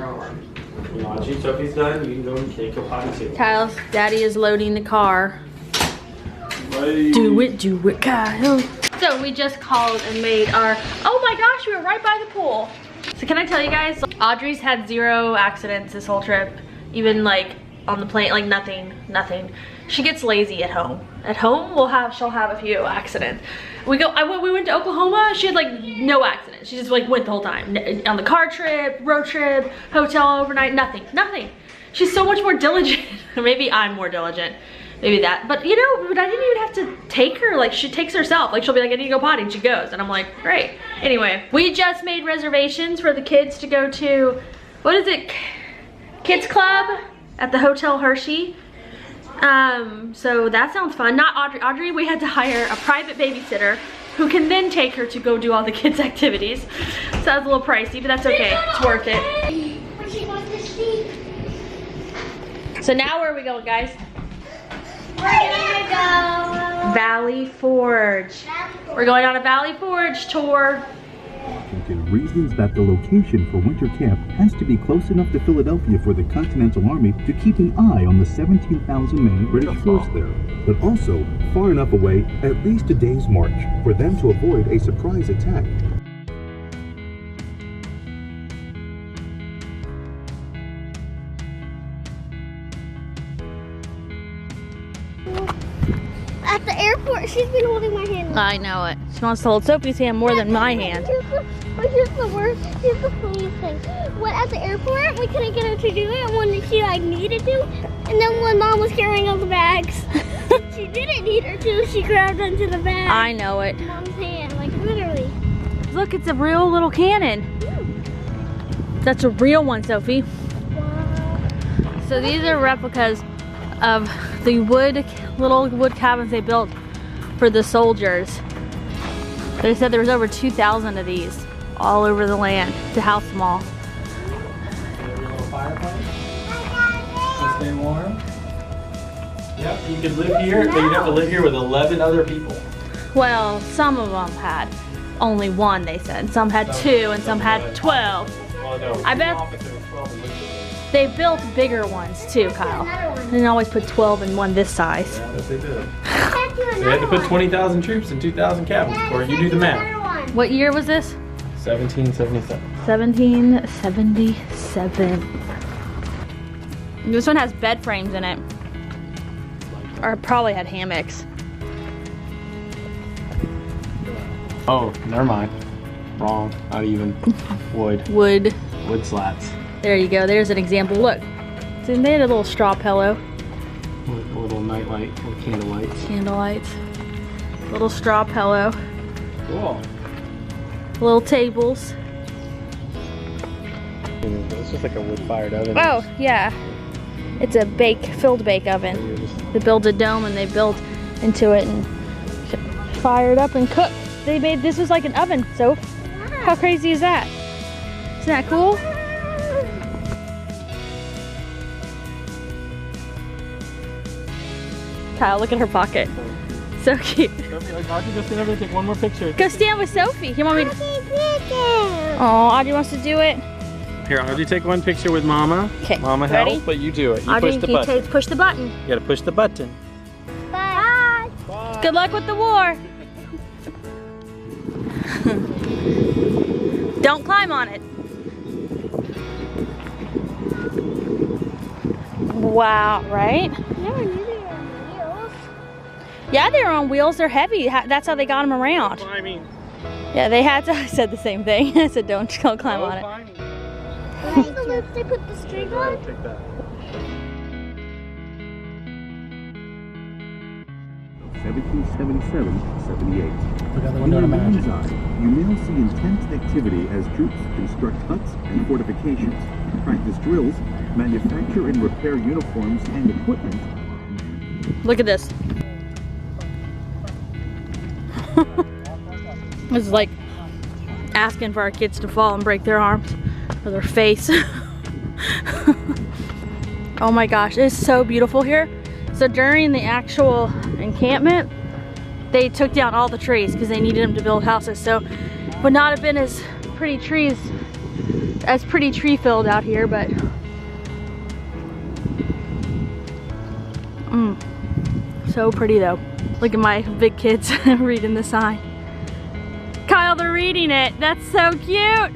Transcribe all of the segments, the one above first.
your arm. When Audrey, Sophie's done, you can go and take a potty too. Kyle's daddy is loading the car. Bye. Do it, Kyle. So we just called and made our, oh my gosh, we were right by the pool. So can I tell you guys, Audrey's had 0 accidents this whole trip. Even like on the plane, like nothing. She gets lazy at home. At home, she'll have a few accidents. We went to Oklahoma, she had like no accidents. She just like went the whole time. On the car trip, road trip, hotel overnight, nothing. She's so much more diligent. Maybe I'm more diligent. Maybe that, but you know, I didn't even have to take her. Like, she takes herself. Like, she'll be like, I need to go potty, and she goes, and I'm like, great. Anyway, we just made reservations for the kids to go to, what is it, Kids Club at the Hotel Hershey. So that sounds fun. Not Audrey. Audrey, we had to hire a private babysitter who can then take her to go do all the kids' activities. So that's a little pricey, but that's okay. It's worth it. So now where are we going, guys? We're gonna go Valley Forge. We're going on a Valley Forge tour. Reasons that the location for winter camp has to be close enough to Philadelphia for the Continental Army to keep an eye on the 17,000-man British force there, but also far enough away, at least a day's march, for them to avoid a surprise attack. at the airport. She's been holding my hand. I know it. She wants to hold Sophie's hand more than my hand. Here's the worst. Here's the funniest thing. When at the airport, we couldn't get her to do it when she like needed to, and then when Mom was carrying all the bags, she didn't need her to. She grabbed onto the bag. I know it. Mom's hand, like literally. Look, it's a real little cannon. That's a real one, Sophie. Wow. So these are replicas of the little wood cabins they built for the soldiers. They said there was over 2,000 of these all over the land to house them all. Little fireplace. To stay warm. Yep, you could live here, but you'd have to live here with 11 other people. Well, some of them had only one, they said. Some had 2 and some had 12. Well, no, I bet they built bigger ones too, Kyle. They didn't always put 12 in one this size. Yeah, but they did. They had to put 20,000 troops in 2,000 cabins, or you do the math. What year was this? 1777. 1777. This one has bed frames in it. Or it probably had hammocks. Oh, never mind. Wrong. Not even. Wood. Wood. Wood slats. There you go. There's an example. Look. See, they had a little straw pillow. With a little nightlight, with candle lights. Candle lights. Little straw pillow. Cool. Little tables. It's just like a wood-fired oven. Oh, yeah. It's a filled bake oven. They build a dome and they build into it and fire it up and cook. They made, this was like an oven, so how crazy is that? Isn't that cool? Kyle, look at her pocket. So cute. Sophie, Audrey, go stand over there, take one more picture. Go stand with Sophie. You want me to? Oh, Audrey wants to do it. Here, Audrey, take one picture with Mama. Okay. Mama Ready? help, but you do it. You Audrey, push the button. push the button. You gotta push the button. Bye. Bye. Good luck with the war. Don't climb on it. Wow, right? Never knew they were on wheels. Yeah, they're on wheels. They're heavy. That's how they got them around. Climbing. Yeah, they had to. I said the same thing. I said, don't climb on it. Climbing. That's the loop they put the string on. Take that. 1777-78. Look out the In window your and mind's imagine. eye, you now see intense activity as troops construct huts and fortifications, practice drills, manufacture and repair uniforms and equipment. Look at this. This is like asking for our kids to fall and break their arms or their face. Oh my gosh, it's so beautiful here. So during the actual encampment, they took down all the trees because they needed them to build houses. So would not have been as pretty trees It's pretty tree filled out here, but so pretty though. Look at my big kids reading the sign. Kyle, they're reading it. That's so cute.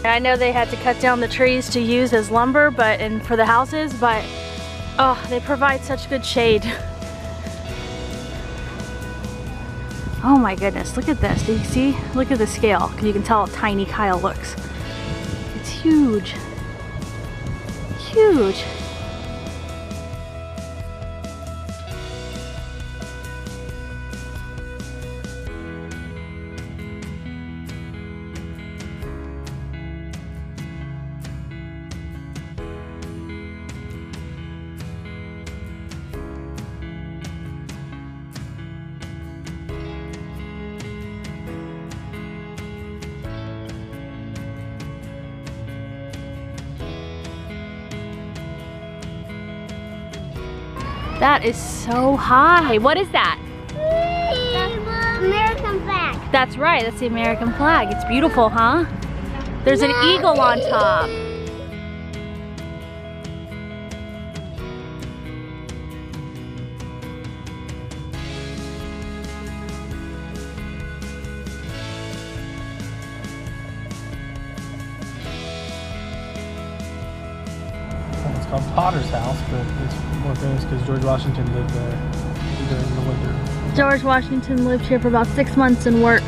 I know they had to cut down the trees to use as lumber, and for the houses, but oh, they provide such good shade. Oh my goodness, look at this. Do you see? Look at the scale. You can tell how tiny Kyle looks. It's huge. Huge. That is so high. What is that? American flag. That's right, that's the American flag. It's beautiful, huh? There's an eagle on top. It's called Potter's House, but it's more famous because George Washington lived there during the winter. George Washington lived here for about 6 months and worked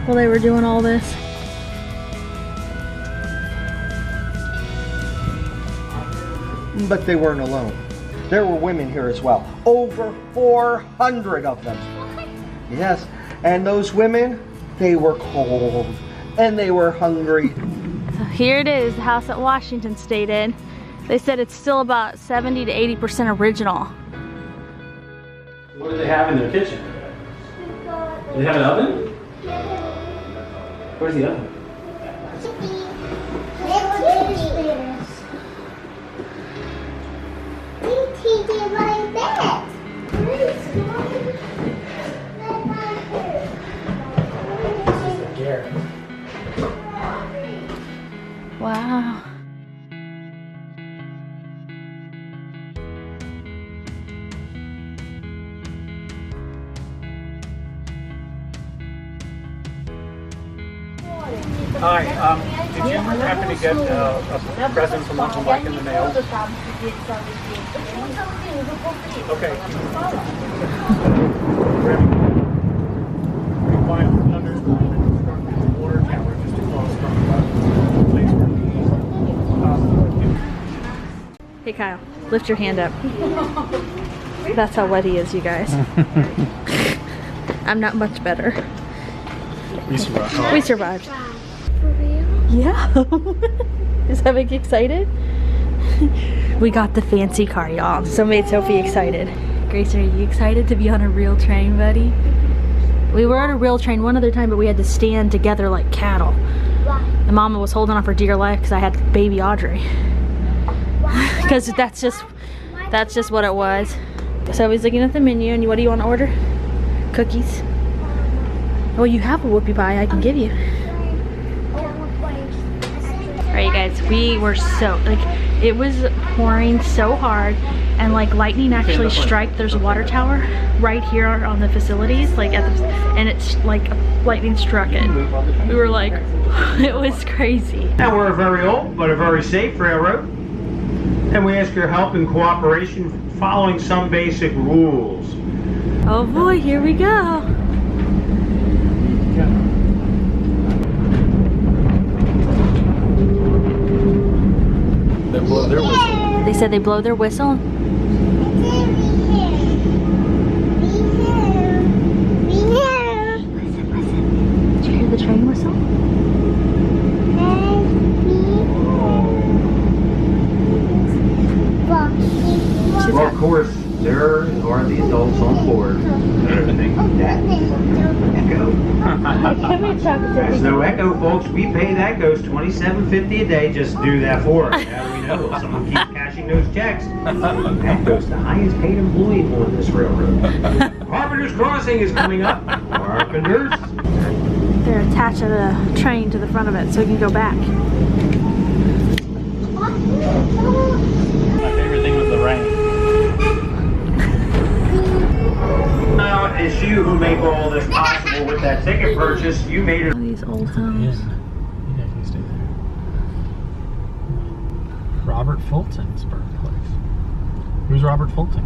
while they were doing all this. But they weren't alone. There were women here as well. Over 400 of them. Yes, and those women, they were cold and they were hungry. So here it is, the house that Washington stayed in. They said it's still about 70 to 80% original. What do they have in their kitchen? Do they have an oven? Where's the oven? Wow. Hi, did you happen to get a present from Uncle Mike in the mail? Okay. Water tower just across from the place where Hey Kyle, lift your hand up. That's how wet he is, you guys. I'm not much better. we survived. We survived. For real? Yeah. Is that make you excited? We got the fancy car, y'all. So made Sophie excited. Grace, are you excited to be on a real train, buddy? We were on a real train one other time, but we had to stand together like cattle. Why? And Mama was holding on for dear life because I had baby Audrey. Because that's just what it was. So he's looking at the menu, and what do you want to order? Cookies. Well, you have a whoopie pie I can give you. Alright, you guys, we were so, like, it was pouring so hard, and like lightning actually struck. There's a water tower right here on the facilities, like at the, and it's like lightning struck it. We were like, it was crazy. And we're a very old but a very safe railroad, and we ask your help and cooperation following some basic rules. Oh boy, here we go. They blow their whistle. They said they blow their whistle. Did you hear the train whistle? Well, of course, there are the adults on board. Everything that echo. There's no echo, folks. We pay that goes $27.50 a day. Just do that for us. Now we know. Someone keeps catching cashing those checks. That goes to the highest paid employee on this railroad. Carpenter's Crossing is coming up. Carpenters. They're attaching a train to the front of it so we can go back. My favorite thing was the rain. Now, it's you who make all this possible with that ticket purchase. You made it. These old homes. Yeah, you stay there. Robert Fulton's birthplace. Who's Robert Fulton?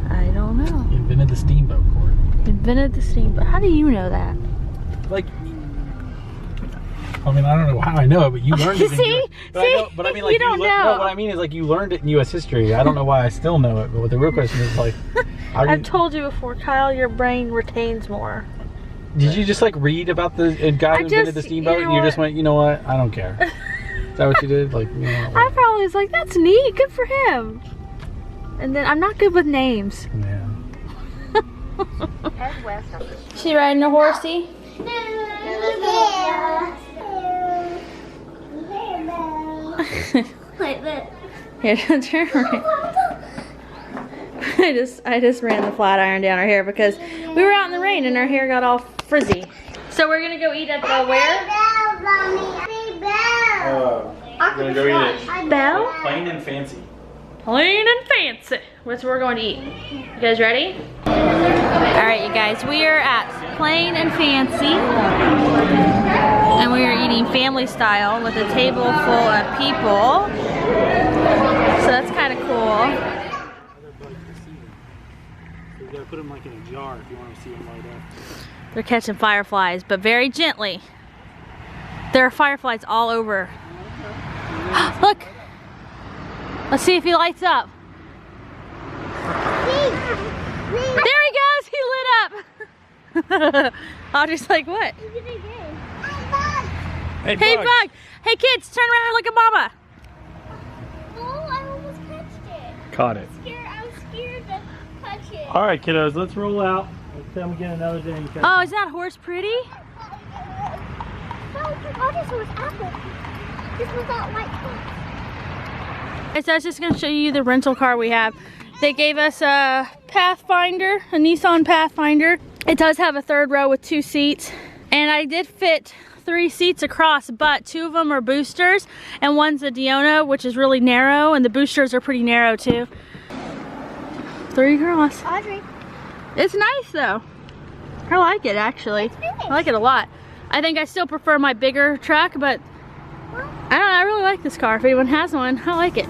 I don't know. He invented the steamboat, Court. Invented the steamboat. How do you know that? Like, I mean, I don't know how I know it, but you learned it. See? But I mean, like, you don't know. No, what I mean is, like, you learned it in U.S. history. I don't know why I still know it, but what the real question is, like, I've told you before, Kyle, your brain retains more. Did you just like read about the guy who invented the steamboat, and you just went, you know what? I don't care. Is that what you did? Like, you know what? I probably was like, that's neat, good for him. And then I'm not good with names. Yeah. She riding a horsey? Like that. Here, turn around. I just ran the flat iron down her hair because we were out in the rain and her hair got all frizzy. So we're gonna go eat at the where? We're gonna go eat it. Bell? Plain and fancy. Plain and fancy. That's what we're going to eat. You guys ready? Alright, you guys, we are at Plain and Fancy. And we are eating family style with a table full of people. So that's kind of cool. You gotta put them like in a jar if you want to see them light up. They're catching fireflies, but very gently. There are fireflies all over. Look! Let's see if he lights up. There he goes! He lit up! Audrey's like, what? Hey, Hey, bug! Hey, kids, turn around and look at Mama! Oh, I almost touched it. Caught it. I was scared to touch it. All right, kiddos, let's roll out. Let's come again another day. Oh, is that horse pretty? No, oh, this was apple. This was not white. So I was just going to show you the rental car we have. They gave us a Pathfinder, a Nissan Pathfinder. It does have a third row with 2 seats. And I did fit 3 seats across, but 2 of them are boosters. And one's a Diona, which is really narrow. And the boosters are pretty narrow too. 3 across. Audrey. It's nice though. I like it actually. I like it a lot. I think I still prefer my bigger truck, but I don't know, I really like this car. If anyone has one, I like it.